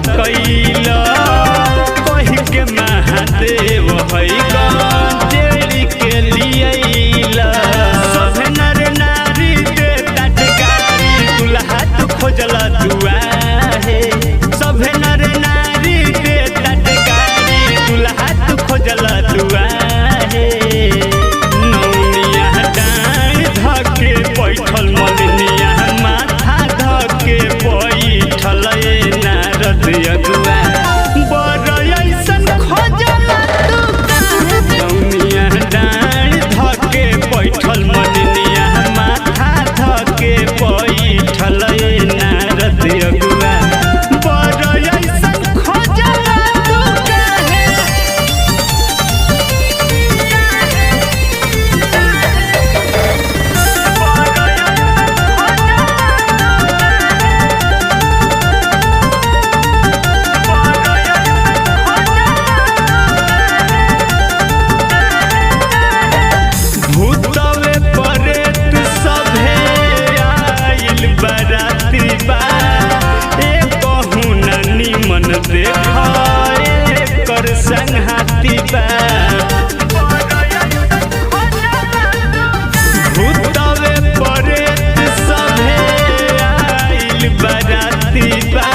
कैला कही के महादेव है गंजेड़ी के लियला सब नर नारी दे तटकारी दुल्हा तू खोजल दुआ है सब नर नारी दे तटकारी दुल्हा तू खोजल दुआ है नौनिया डाँड धके बैठल मलनिया माथा धके बैठल नारद अगुआ बड़ ऐसन खोजल नौनिया डाँड धके बैठल मलनिया माथा धके बैठल नारद अगुआ बड़ ऐसन खोजल भूतवे परेत सभे आइल बराती बा कहूँ न निमन देखा कर संघाती बा भूतवे परेत सभे आइल बराती बा